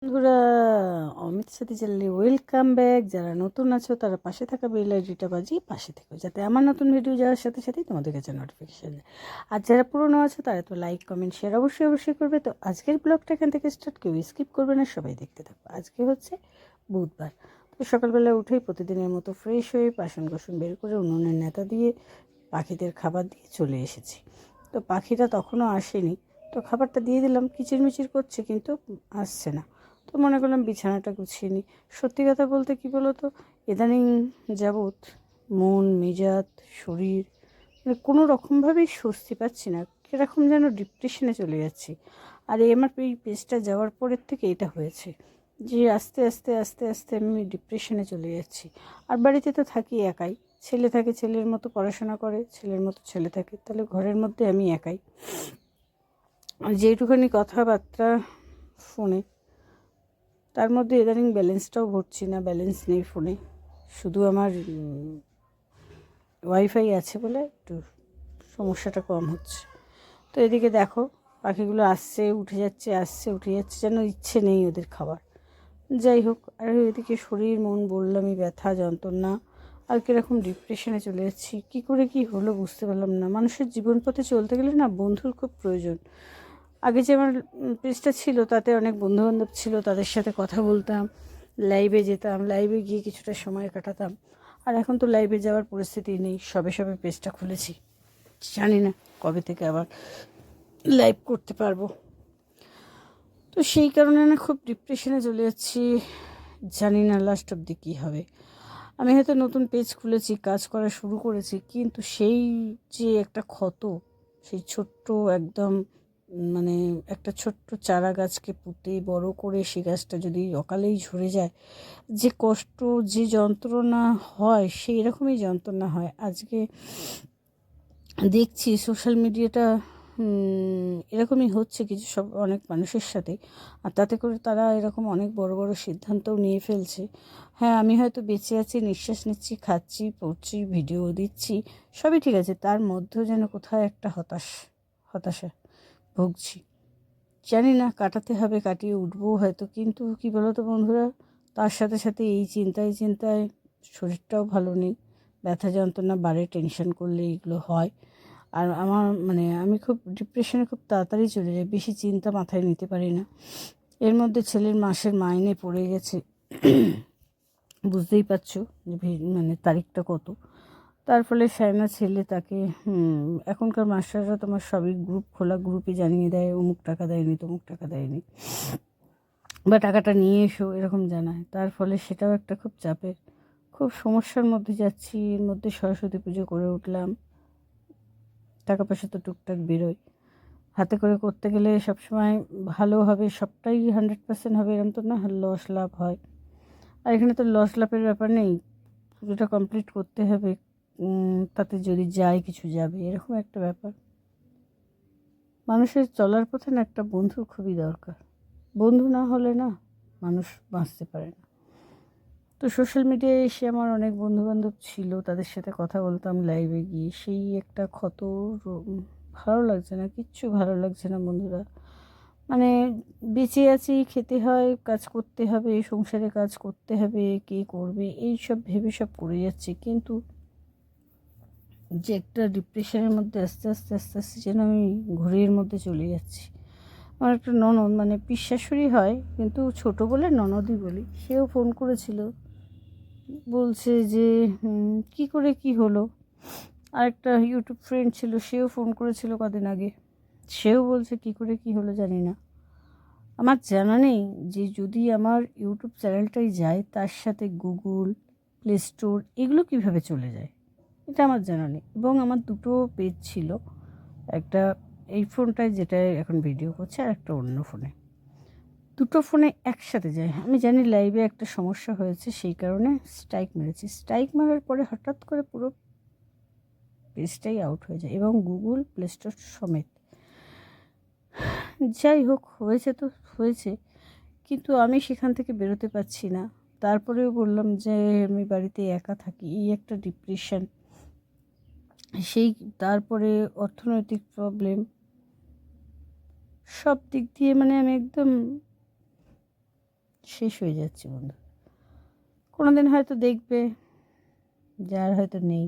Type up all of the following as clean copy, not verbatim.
বন্ধুরা, অমিত সাথী চ্যানেলে welcome back. যারা নতুন আছো তারা পাশে থাকা বেল আইডিটা বাজিয়ে পাশে থেকো, যাতে আমার নতুন ভিডিও যাওয়ার সাথে সাথেই তোমাদের কাছে নোটিফিকেশান যায়। আর যারা পুরনো আছো তারা তো লাইক কমেন্ট শেয়ার অবশ্যই করবে। তো আজকের ব্লগটা এখান থেকে স্টার্ট, কেউ স্কিপ করবে না, সবাই দেখতে থাকো। আজকে হচ্ছে বুধবার। তো সকালবেলা উঠেই প্রতিদিনের মতো ফ্রেশ হয়ে বাসন কোসন বের করে উনুনের নেতা দিয়ে পাখিদের খাবার দিয়ে চলে এসেছি। তো পাখিটা তখনও আসেনি, তো খাবারটা দিয়ে দিলাম। কিচিরমিচির করছে কিন্তু আসছে না। তো মনে করলাম বিছানাটা গুছিয়ে নিই। সত্যি কথা বলতে কী বলো তো, ইদানিং যাবৎ মন মেজাজ শরীর মানে কোনো রকমভাবেই স্বস্তি পাচ্ছি না, কীরকম যেন ডিপ্রেশনে চলে যাচ্ছি। আর আমার এই পেজটা যাওয়ার পরের থেকে এটা হয়েছে যে আস্তে আস্তে আস্তে আস্তে আমি ডিপ্রেশনে চলে যাচ্ছি। আর বাড়িতে তো থাকি একাই, ছেলে থাকে, ছেলের মতো পড়াশোনা করে, ছেলের মতো ছেলে থাকে, তাহলে ঘরের মধ্যে আমি একাই। আর যেটুখানি কথাবার্তা ফোনে, তার মধ্যে ইদানিং ব্যালেন্সটাও ভরছি না, ব্যালেন্স নেই ফোনে। শুধু আমার ওয়াইফাই আছে বলে একটু সমস্যাটা কম হচ্ছে। তো এদিকে দেখো, পাখিগুলো আসছে উঠে যাচ্ছে, আসছে উঠে যাচ্ছে, যেন ইচ্ছে নেই ওদের খাবার। যাই হোক, আর এদিকে শরীর মন বললামই ব্যথা যন্ত্রণা, আর কীরকম ডিপ্রেশনে চলে যাচ্ছি। কী করে কী হলো বুঝতে পারলাম না। মানুষের জীবন পথে চলতে গেলে না বন্ধুর খুব প্রয়োজন। আগে যে আমার পেজটা ছিল তাতে অনেক বন্ধুবান্ধব ছিল, তাদের সাথে কথা বলতাম, লাইভে যেতাম, লাইভে গিয়ে কিছুটা সময় কাটাতাম। আর এখন তো লাইভে যাওয়ার পরিস্থিতি নেই, সবে সবে পেজটা খুলেছি, জানি না কবে থেকে আবার লাইভ করতে পারবো। তো সেই কারণে না খুব ডিপ্রেশনে চলে যাচ্ছি, জানি না লাস্ট অবধি কী হবে। আমি হয়তো নতুন পেজ খুলেছি, কাজ করা শুরু করেছি, কিন্তু সেই যে একটা ক্ষত, সেই ছোট্ট একদম মানে একটা ছোট্ট চারা গাছকে পুঁতে বড় করে সে গাছটা যদি অকালেই ঝরে যায়, যে কষ্ট যে যন্ত্রণা হয় সেই রকমই যন্ত্রণা হয়। আজকে দেখছি সোশ্যাল মিডিয়াটা এরকমই হচ্ছে কিছু সব অনেক মানুষের সাথে। আর তাতে করে তারা এরকম অনেক বড় বড় সিদ্ধান্তও নিয়ে ফেলছে। হ্যাঁ, আমি হয়তো বেঁচে আছি, নিঃশ্বাস নিচ্ছি, খাচ্ছি, পড়ছি, ভিডিও দিচ্ছি, সবই ঠিক আছে, তার মধ্যেও যেন কোথাও একটা হতাশা ভুগছি। জানি না, কাটাতে হবে, কাটিয়ে উঠবো হয়তো। কিন্তু কী বলো তো বন্ধুরা, তার সাথে সাথে এই চিন্তায় চিন্তায় শরীরটাও ভালো নেই, ব্যথা যন্ত্রণা বাড়ে, টেনশন করলে এগুলো হয়। আর আমার আমি খুব ডিপ্রেশনে খুব তাড়াতাড়ি চলে যাই, বেশি চিন্তা মাথায় নিতে পারি না। এর মধ্যে ছেলের মাসের মাইনে পড়ে গেছে, বুঝতেই পারছো যে তারিখটা কত। তার ফলে সায়না ছেলে, তাকে এখনকার মাস্টাররা তোমার সবই গ্রুপ খোলা, গ্রুপে জানিয়ে দেয় অমুক টাকা দেয়নি, তমুক টাকা দেয়নি, বা টাকাটা নিয়ে এসো এরকম জানায়। তার ফলে সেটাও একটা খুব চাপের, খুব সমস্যার মধ্যে যাচ্ছি। এর মধ্যে সরস্বতী পুজো করে উঠলাম, টাকা পয়সা তো টুকটাক বেরোয়, হাতে করে করতে গেলে সবসময় ভালো হবে, সবটাই 100% হবে এরকম তো না, লস লাভ হয়। আর এখানে তো লস লাভের ব্যাপার নেই, পুজোটা কমপ্লিট করতে হবে, তাতে যদি যায় কিছু যাবে, এরকম একটা ব্যাপার। মানুষের চলার পথে না একটা বন্ধুর খুবই দরকার, বন্ধু না হলে না মানুষ বাঁচতে পারে না। তো সোশ্যাল মিডিয়ায় এসে আমার অনেক বন্ধুবান্ধব ছিল, তাদের সাথে কথা বলতাম লাইভে গিয়ে, সেই একটা ক্ষত। ভালো লাগছে না, কিচ্ছু ভালো লাগছে না বন্ধুরা। মানে বেঁচে আছি, খেতে হয়, কাজ করতে হবে, সংসারে কাজ করতে হবে, কে করবে এই সব ভেবে সব করে যাচ্ছি। কিন্তু যে একটা ডিপ্রেশনের মধ্যে আস্তে আস্তে আস্তে আস্তে যেন আমি ঘুরের মধ্যে চলে যাচ্ছি। আমার একটা ননদ, পিসশাশুড়ি হয় কিন্তু ছোট বলে ননদই বলি, সেও ফোন করেছিল, বলছে যে কি করে কি হলো। আরেকটা ইউটিউব ফ্রেন্ড ছিল, সেও ফোন করেছিল কদিন আগে, সেও বলছে কি করে কি হলো জানি না। আমার জানা নেই যে যদি আমার ইউটিউব চ্যানেলটাই যায়, তার সাথে গুগল, প্লে স্টোর এগুলো কীভাবে চলে যায়, এটা আমার জানা নেই। এবং আমার দুটো পেজ ছিল, একটা এই ফোনটায় যেটায় এখন ভিডিও করছে, আর একটা অন্য ফোনে, দুটো ফোনে একসাথে যায়। আমি জানি লাইভে একটা সমস্যা হয়েছে, সেই কারণে স্ট্রাইক মেরেছে। স্ট্রাইক মারার পরে হঠাৎ করে পুরো পেজটাই আউট হয়ে যায়, এবং গুগল প্লে স্টোর সমেত। যাই হোক, হয়েছে তো হয়েছে, কিন্তু আমি সেখান থেকে বেরোতে পারছি না। তারপরেও বললাম যে আমি বাড়িতে একা থাকি, এই একটা ডিপ্রেশন, সেই তারপরে অর্থনৈতিক প্রবলেম, সব দিক দিয়ে আমি একদম শেষ হয়ে যাচ্ছে বন্ধু। কোনো দিন হয়তো দেখবে, যার হয়তো নেই।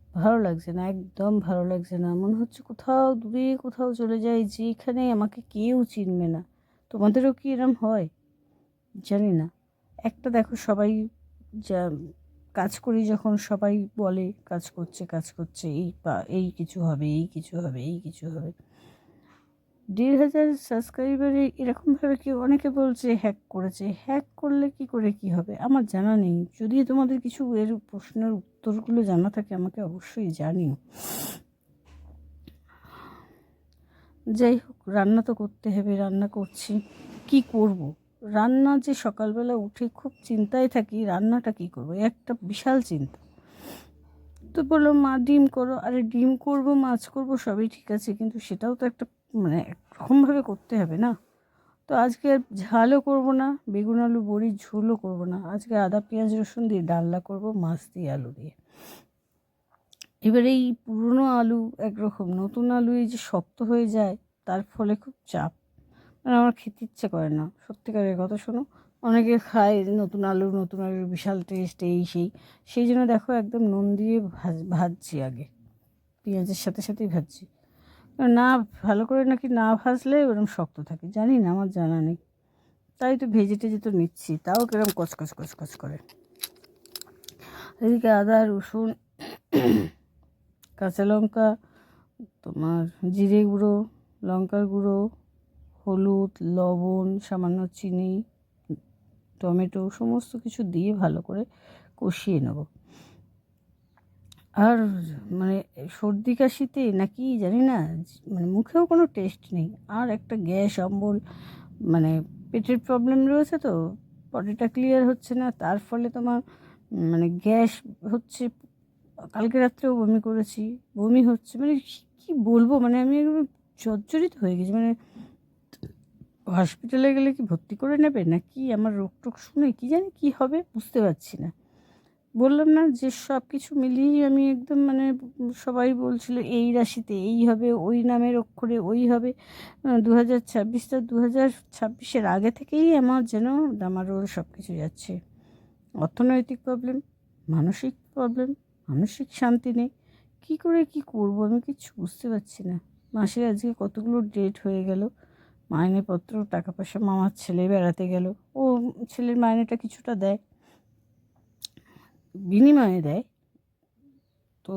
ভালো লাগছে না, একদম ভালো লাগছে না। মনে হচ্ছে কোথাও দূরে কোথাও চলে যাই, যেখানে আমাকে কেউ চিনবে না। তোমাদেরও কি এরম হয় জানি না। একটা দেখো, সবাই যা কাজ করি যখন সবাই বলে কাজ করছে কাজ করছে, এই কিছু হবে, এই কিছু হবে, এই কিছু হবে। 1,500 সাবস্ক্রাইবারে এরকমভাবে কেউ অনেকে বলছে হ্যাক করেছে। হ্যাক করলে কি করে কি হবে আমার জানা নেই। যদি তোমাদের কিছু এর প্রশ্নের উত্তরগুলো জানা থাকে আমাকে অবশ্যই জানিও। যাই হোক, রান্না তো করতে হবে, রান্না করছি। কি করব? রান্না যে সকালবেলা উঠে খুব চিন্তায় থাকি, রান্নাটা কি করব, একটা বিশাল চিন্তা। তো বললো মা ডিম করো। আরে ডিম করব, মাছ করব, সবই ঠিক আছে, কিন্তু সেটাও তো একটা মানে একরকমভাবে করতে হবে না। তো আজকে আর ঝালও করব না, বেগুন আলু বড়ির ঝোলও করব না। আজকে আদা পেঁয়াজ রসুন দিয়ে ডালনা করব, মাছ দিয়ে আলু দিয়ে। এবার এই পুরনো আলু একরকম, নতুন আলু এই যে শক্ত হয়ে যায়, তার ফলে খুব চাপ। মানে আমার খেতে ইচ্ছে করে না, সত্যিকারের কথা। শোনো, অনেকে খায় নতুন আলুর বিশাল টেস্ট, এই সেই জন্য দেখো একদম নুন দিয়ে ভাজছি আগে, পেঁয়াজের সাথে সাথেই ভাজছি। না, ভালো করে নাকি না ভাজলে ওরকম শক্ত থাকে, জানি না, আমার জানা নেই। তাই তো ভেজে টেজে তো নিচ্ছি, তাও কিরম কচকচ কচকচ করে। এদিকে আদা রসুন কাঁচা লঙ্কা, তোমার জিরে গুঁড়ো, লঙ্কার গুঁড়ো, হলুদ, লবণ, সামান্য চিনি, টমেটো সমস্ত কিছু দিয়ে ভালো করে কষিয়ে নেব। আর মানে সর্দি কাশিতে নাকি জানি না, মানে মুখেও কোনো টেস্ট নেই। আর একটা গ্যাস অম্বল, মানে পেটের প্রবলেম রয়েছে, তো বডিটা ক্লিয়ার হচ্ছে না, তার ফলে তোমার মানে গ্যাস হচ্ছে। কালকে রাত্রেও বমি করেছি, বমি হচ্ছে, মানে কি বলবো, মানে আমি একদম জর্জরিত হয়ে গেছি। মানে হসপিটালে গেলে কি ভর্তি করে নেবে নাকি আমার রোগ টোগ শুনে কি জানি কি হবে, বুঝতে পারছি না। বললাম না যে সব কিছু মিলিয়েই আমি একদম মানে, সবাই বলছিল এই রাশিতে এই হবে, ওই নামের অক্ষরে ওই হবে। 2026টা 2026-এর আগে থেকেই আমার যেন ডামারোল সব কিছু যাচ্ছে। অর্থনৈতিক প্রবলেম, মানসিক প্রবলেম, মানসিক শান্তি নেই। কী করে কি করব আমি কিচ্ছু বুঝতে পারছি না। মাসের আজকে কতগুলো ডেট হয়ে গেল, মাইনেপত্র, টাকা পয়সা। মামার ছেলে বেড়াতে গেল, ও ছেলের মাইনেটা কিছুটা দেয়, বিনিময়ে দেয়। তো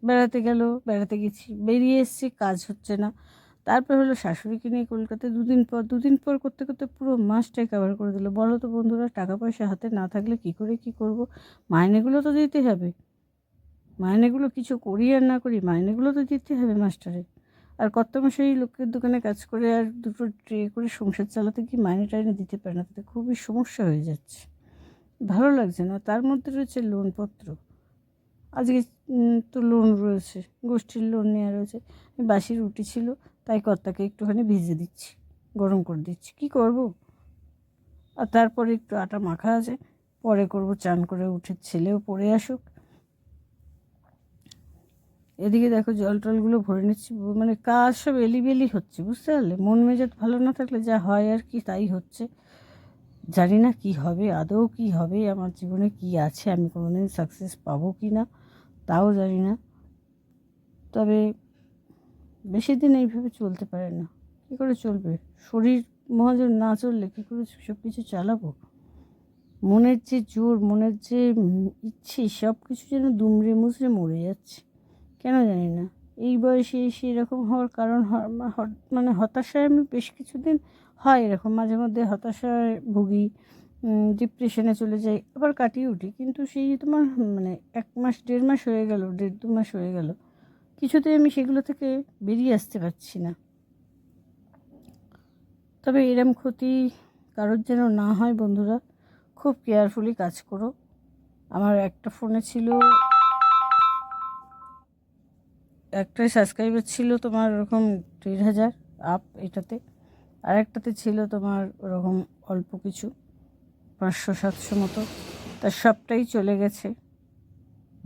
বেড়াতে গেল, বেড়াতে গেছি, বেরিয়ে এসেছি, কাজ হচ্ছে না। তারপর হলো শাশুড়িকে নিয়ে কলকাতায়, দুদিন পর করতে করতে পুরো মাসটাই কভার করে দিল। বলো তো বন্ধুরা, টাকা পয়সা হাতে না থাকলে কী করে কী করব? মাইনেগুলো তো দিতে হবে, মাইনেগুলো কিছু করি আর না করি, মাইনেগুলো তো দিতে হবে মাস্টারে। আর কর্তামশাই লোকের দোকানে কাজ করে আর দুটো ট্রে করে সংসার চালাতে কি মাইনে টাইনে দিতে পারে না, তাতে খুবই সমস্যা হয়ে যাচ্ছে, ভালো লাগছে না। তার মধ্যে রয়েছে লোনপত্র, আজকে তো লোন রয়েছে, গোষ্ঠীর লোন নেওয়া রয়েছে। বাসি রুটি ছিল, তাই কর্তাকে একটুখানি ভিজে দিচ্ছি, গরম করে দিচ্ছি, কী করব। আর তারপরে একটু আটা মাখা আছে, পরে করব, চান করে উঠে ছেলেও পড়ে আসুক। এদিকে দেখো জল টলগুলো ভরে নিচ্ছি, মানে কাজ সব এলিবেলি হচ্ছে, বুঝতে পারলে। মন মেজাজ ভালো না থাকলে যা হয় আর কি তাই হচ্ছে। জানি না কি হবে, আদৌ কি হবে, আমার জীবনে কি আছে, আমি কোনোদিন সাকসেস পাবো কি না তাও জানি না। তবে বেশি দিন এইভাবে চলতে পারে না। কী করে চলবে? শরীর মহাজন না চললে কী করে সব কিছু চালাবো? মনের যে জোর, মনের যে ইচ্ছে, সব কিছু যেন দুমড়ে মুচড়ে মরে যাচ্ছে, কেন জানি না। এই বয়সে এসে এরকম হওয়ার কারণ মানে হতাশায় আমি বেশ কিছুদিন হয় এরকম, মাঝে মধ্যে হতাশায় ভুগি, ডিপ্রেশনে চলে যাই, আবার কাটিয়ে উঠি। কিন্তু সেই তোমার মানে 1 মাস 1.5 মাস হয়ে গেল, 1.5-2 মাস হয়ে গেল, কিছুতেই আমি সেগুলো থেকে বেরিয়ে আসতে পারছি না। তবে এরম ক্ষতি কারোর যেন না হয় বন্ধুরা, খুব কেয়ারফুলি কাজ করো। আমার একটা ফোনে ছিল, একটাই সাবস্ক্রাইবার ছিল তোমার ওরকম 1,500 আপ এটাতে, আর একটাতে ছিল তোমার ওরকম অল্প কিছু, 500-700 মতো। তার সবটাই চলে গেছে।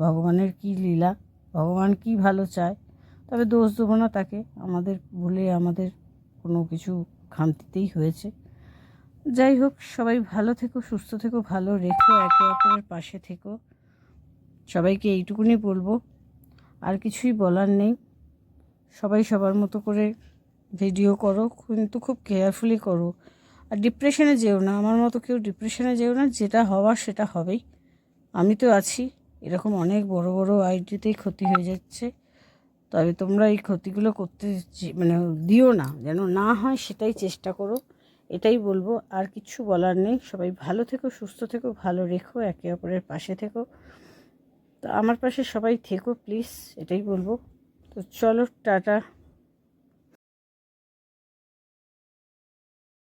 ভগবানের কী লীলা, ভগবান কী ভালো চায়। তবে দোষ দেবো না তাকে, আমাদের ভুলে আমাদের কোনো কিছু খামতিতেই হয়েছে। যাই হোক, সবাই ভালো থেকো, সুস্থ থেকো, ভালো রেখো, একে অপরের পাশে থেকো। সবাইকে এইটুকুনি বলবো, আর কিছুই বলার নেই। সবাই সবার মতো করে ভিডিও করো, কিন্তু খুব কেয়ারফুলি করো। আর ডিপ্রেশনে যেও না, আমার মতো কেউ ডিপ্রেশনে যেও না। যেটা হওয়ার সেটা হবেই। আমি তো আছি। এরকম অনেক বড় বড় আইডিতেই ক্ষতি হয়ে যাচ্ছে। তবে তোমরা এই ক্ষতিগুলো করতে মানে দিও না, যেন না হয় সেটাই চেষ্টা করো। এটাই বলবো, আর কিছু বলার নেই। সবাই ভালো থেকো, সুস্থ থেকো, ভালো রেখো, একে অপরের পাশে থেকো। তো আমার পাশে সবাই থেকো প্লিজ, এটাই বলবো। তো চলো, টাটা।